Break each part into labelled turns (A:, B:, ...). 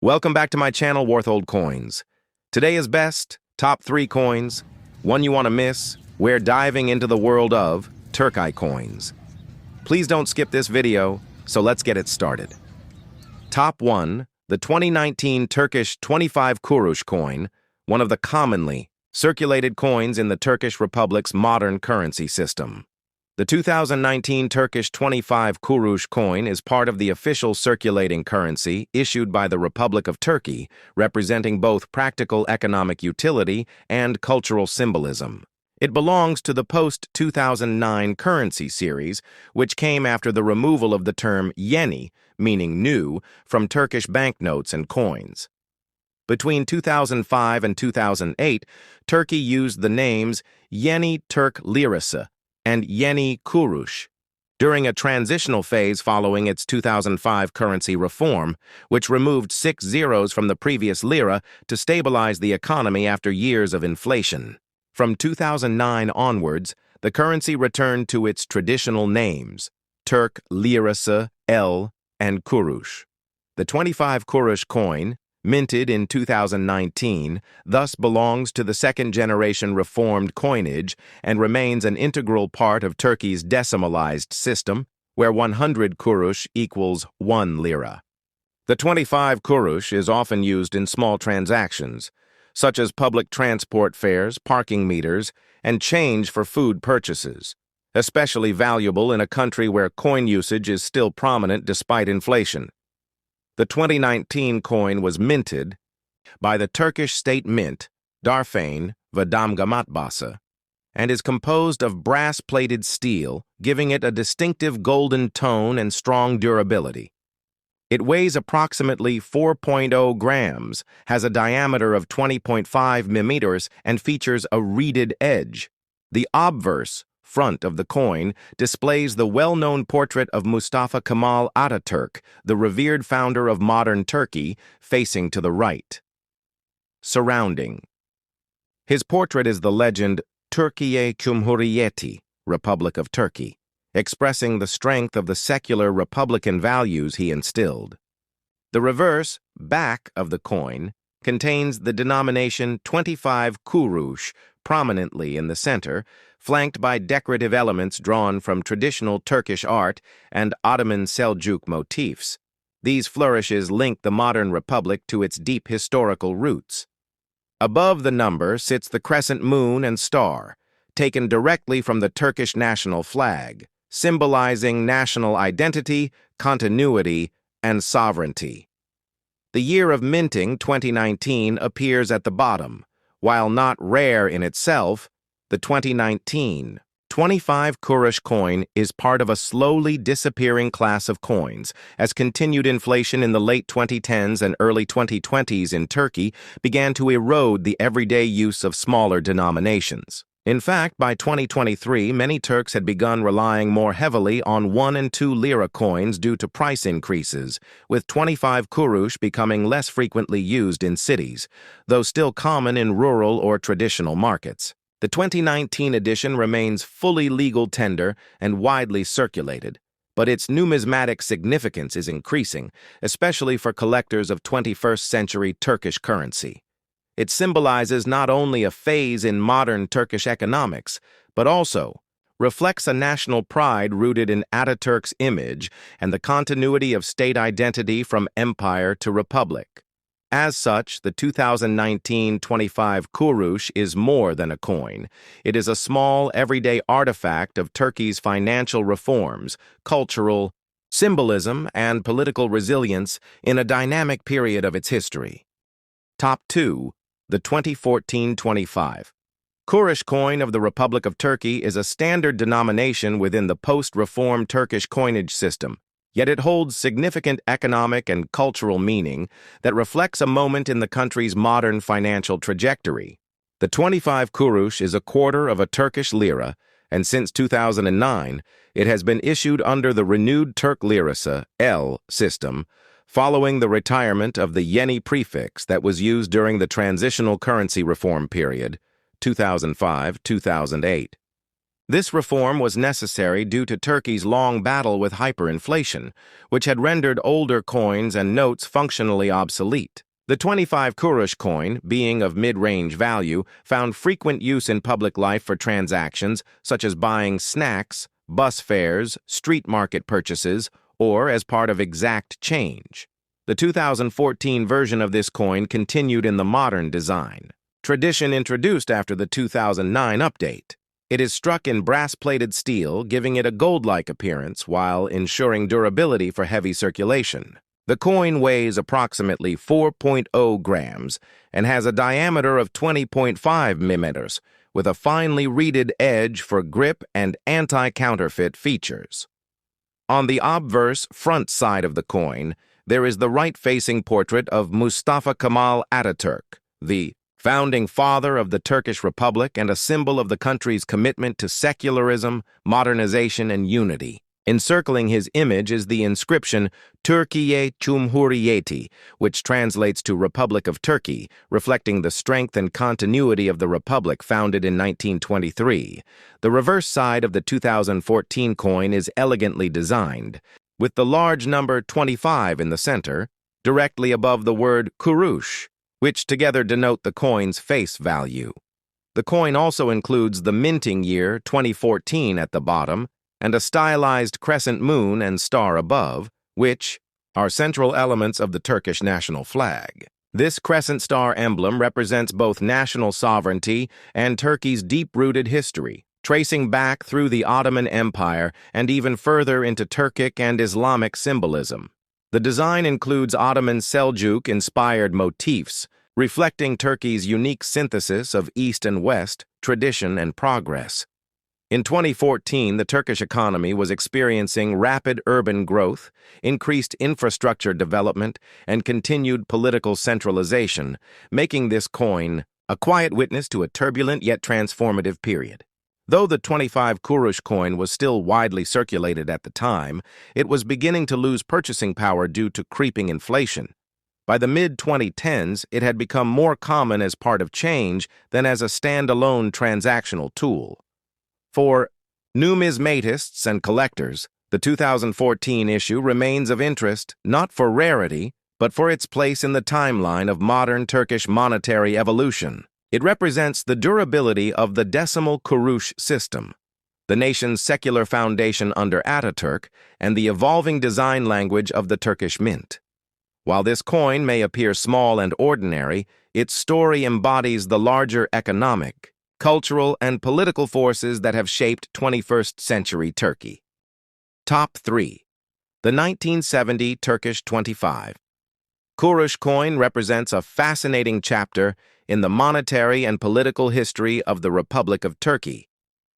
A: Welcome back to my channel, Worth Old Coins. Today is best, top 3 coins, one you want to miss. We're diving into the world of Turkey coins. Please don't skip this video, so let's get it started. Top 1, the 2019 Turkish 25kurus coin, one of the commonly circulated coins in the Turkish Republic's modern currency system. The 2019 Turkish 25kurus coin is part of the official circulating currency issued by the Republic of Turkey, representing both practical economic utility and cultural symbolism. It belongs to the post-2009 currency series, which came after the removal of the term yeni, meaning new, from Turkish banknotes and coins. Between 2005 and 2008, Turkey used the names Yeni Türk Lirası and Yeni Kurush during a transitional phase following its 2005 currency reform, which removed 6 zeros from the previous lira to stabilize the economy after years of inflation. From 2009 onwards, the currency returned to its traditional names, Türk Lirası, L, and Kurush. The 25kurus coin, minted in 2019, thus belongs to the second-generation reformed coinage and remains an integral part of Turkey's decimalized system, where 100 kurush equals 1 lira. The 25 kurush is often used in small transactions, such as public transport fares, parking meters, and change for food purchases, especially valuable in a country where coin usage is still prominent despite inflation. The 2019 coin was minted by the Turkish state mint, Darfane ve Damga Matbaası, and is composed of brass-plated steel, giving it a distinctive golden tone and strong durability. It weighs approximately 4.0 grams, has a diameter of 20.5 millimeters, and features a reeded edge. The obverse front of the coin displays the well-known portrait of Mustafa Kemal Atatürk, the revered founder of modern Turkey, facing to the right. Surrounding. His portrait is the legend Türkiye Cumhuriyeti, Republic of Turkey, expressing the strength of the secular republican values he instilled. The reverse, back of the coin, contains the denomination 25 kurush prominently in the center, flanked by decorative elements drawn from traditional Turkish art and Ottoman Seljuk motifs. These flourishes link the modern republic to its deep historical roots. Above the number sits the crescent moon and star, taken directly from the Turkish national flag, symbolizing national identity, continuity, and sovereignty. The year of minting, 2019, appears at the bottom. While not rare in itself, the 2019 25kurus coin is part of a slowly disappearing class of coins, as continued inflation in the late 2010s and early 2020s in Turkey began to erode the everyday use of smaller denominations. In fact, by 2023, many Turks had begun relying more heavily on 1 and 2 lira coins due to price increases, with 25 kurush becoming less frequently used in cities, though still common in rural or traditional markets. The 2019 edition remains fully legal tender and widely circulated, but its numismatic significance is increasing, especially for collectors of 21st-century Turkish currency. It symbolizes not only a phase in modern Turkish economics, but also reflects a national pride rooted in Atatürk's image and the continuity of state identity from empire to republic. As such, the 2019 25kurus is more than a coin. It is a small, everyday artifact of Turkey's financial reforms, cultural symbolism, and political resilience in a dynamic period of its history. Top 2. The 2014 25 Kurush coin of the Republic of Turkey is a standard denomination within the post-reform Turkish coinage system, yet it holds significant economic and cultural meaning that reflects a moment in the country's modern financial trajectory. The 25 kurush is a quarter of a Turkish lira, and since 2009, it has been issued under the renewed Türk Lirası, L, system, following the retirement of the yeni prefix that was used during the transitional currency reform period, 2005-2008. This reform was necessary due to Turkey's long battle with hyperinflation, which had rendered older coins and notes functionally obsolete. The 25 Kurush coin, being of mid-range value, found frequent use in public life for transactions such as buying snacks, bus fares, street market purchases, or as part of exact change. The 2014 version of this coin continued in the modern design, tradition introduced after the 2009 update. It is struck in brass-plated steel, giving it a gold-like appearance while ensuring durability for heavy circulation. The coin weighs approximately 4.0 grams and has a diameter of 20.5 millimeters, with a finely reeded edge for grip and anti-counterfeit features. On the obverse front side of the coin, there is the right-facing portrait of Mustafa Kemal Ataturk, the founding father of the Turkish Republic and a symbol of the country's commitment to secularism, modernization, and unity. Encircling his image is the inscription Türkiye Cumhuriyeti, which translates to Republic of Turkey, reflecting the strength and continuity of the republic founded in 1923. The reverse side of the 2014 coin is elegantly designed, with the large number 25 in the center, directly above the word Kurush, which together denote the coin's face value. The coin also includes the minting year 2014 at the bottom and a stylized crescent moon and star above, which are central elements of the Turkish national flag. This crescent star emblem represents both national sovereignty and Turkey's deep-rooted history, tracing back through the Ottoman Empire and even further into Turkic and Islamic symbolism. The design includes Ottoman Seljuk-inspired motifs, reflecting Turkey's unique synthesis of East and West, tradition and progress. In 2014, the Turkish economy was experiencing rapid urban growth, increased infrastructure development, and continued political centralization, making this coin a quiet witness to a turbulent yet transformative period. Though the 25 Kurush coin was still widely circulated at the time, it was beginning to lose purchasing power due to creeping inflation. By the mid-2010s, it had become more common as part of change than as a standalone transactional tool. For numismatists and collectors, the 2014 issue remains of interest not for rarity, but for its place in the timeline of modern Turkish monetary evolution. It represents the durability of the decimal Kurush system, the nation's secular foundation under Ataturk, and the evolving design language of the Turkish mint. While this coin may appear small and ordinary, its story embodies the larger economic, cultural, and political forces that have shaped 21st century Turkey. Top 3. The 1970 Turkish 25. Kurush coin represents a fascinating chapter in the monetary and political history of the Republic of Turkey,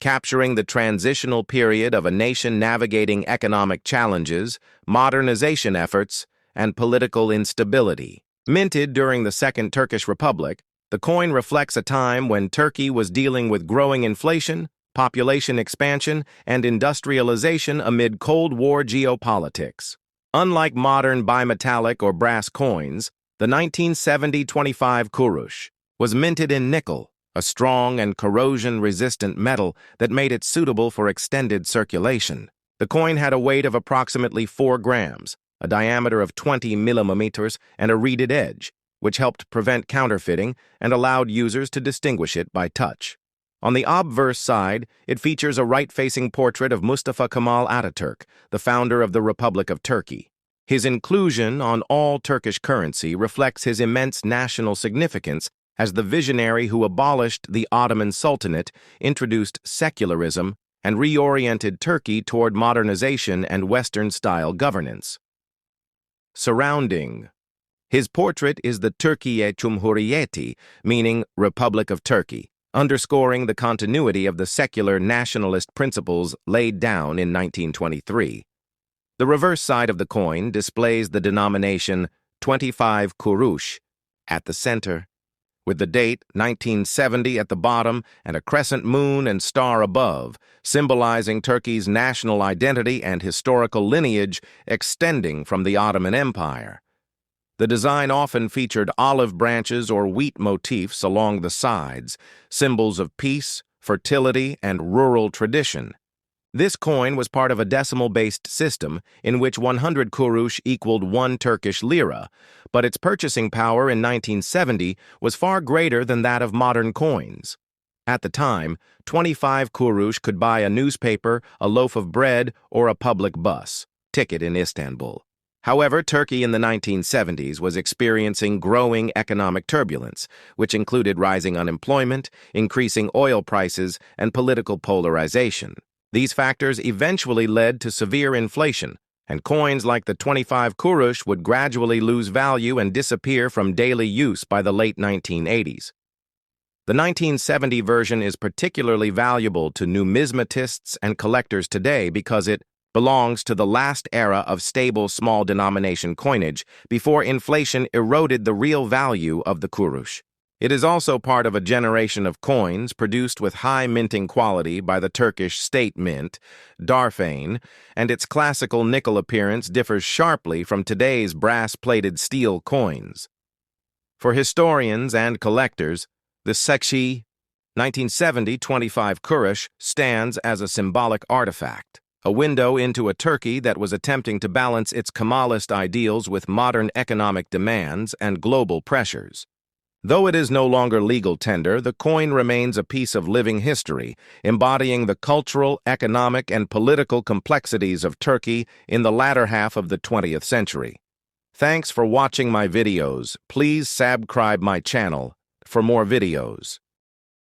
A: capturing the transitional period of a nation navigating economic challenges, modernization efforts, and political instability. Minted during the Second Turkish Republic, the coin reflects a time when Turkey was dealing with growing inflation, population expansion, and industrialization amid Cold War geopolitics. Unlike modern bimetallic or brass coins, the 1970 25 Kurush was minted in nickel, a strong and corrosion-resistant metal that made it suitable for extended circulation. The coin had a weight of approximately 4 grams, a diameter of 20 millimeters, and a reeded edge, which helped prevent counterfeiting and allowed users to distinguish it by touch. On the obverse side, it features a right-facing portrait of Mustafa Kemal Ataturk, the founder of the Republic of Turkey. His inclusion on all Turkish currency reflects his immense national significance as the visionary who abolished the Ottoman Sultanate, introduced secularism, and reoriented Turkey toward modernization and Western-style governance. Surrounding. His portrait is the Türkiye Cumhuriyeti, meaning Republic of Turkey, underscoring the continuity of the secular nationalist principles laid down in 1923. The reverse side of the coin displays the denomination 25 Kurush at the center, with the date 1970 at the bottom and a crescent moon and star above, symbolizing Turkey's national identity and historical lineage extending from the Ottoman Empire. The design often featured olive branches or wheat motifs along the sides, symbols of peace, fertility, and rural tradition. This coin was part of a decimal-based system in which 100 kurush equaled 1 Turkish lira, but its purchasing power in 1970 was far greater than that of modern coins. At the time, 25 kurush could buy a newspaper, a loaf of bread, or a public bus ticket in Istanbul. However, Turkey in the 1970s was experiencing growing economic turbulence, which included rising unemployment, increasing oil prices, and political polarization. These factors eventually led to severe inflation, and coins like the 25 kurush would gradually lose value and disappear from daily use by the late 1980s. The 1970 version is particularly valuable to numismatists and collectors today because it belongs to the last era of stable small-denomination coinage before inflation eroded the real value of the kurush. It is also part of a generation of coins produced with high minting quality by the Turkish state mint, Darfane, and its classical nickel appearance differs sharply from today's brass-plated steel coins. For historians and collectors, the Sekshi 1970 25 kurush stands as a symbolic artifact, a window into a Turkey that was attempting to balance its Kemalist ideals with modern economic demands and global pressures. Though it is no longer legal tender, the coin remains a piece of living history, embodying the cultural, economic, and political complexities of Turkey in the latter half of the 20th century. Thanks for watching my videos. Please subscribe my channel for more videos.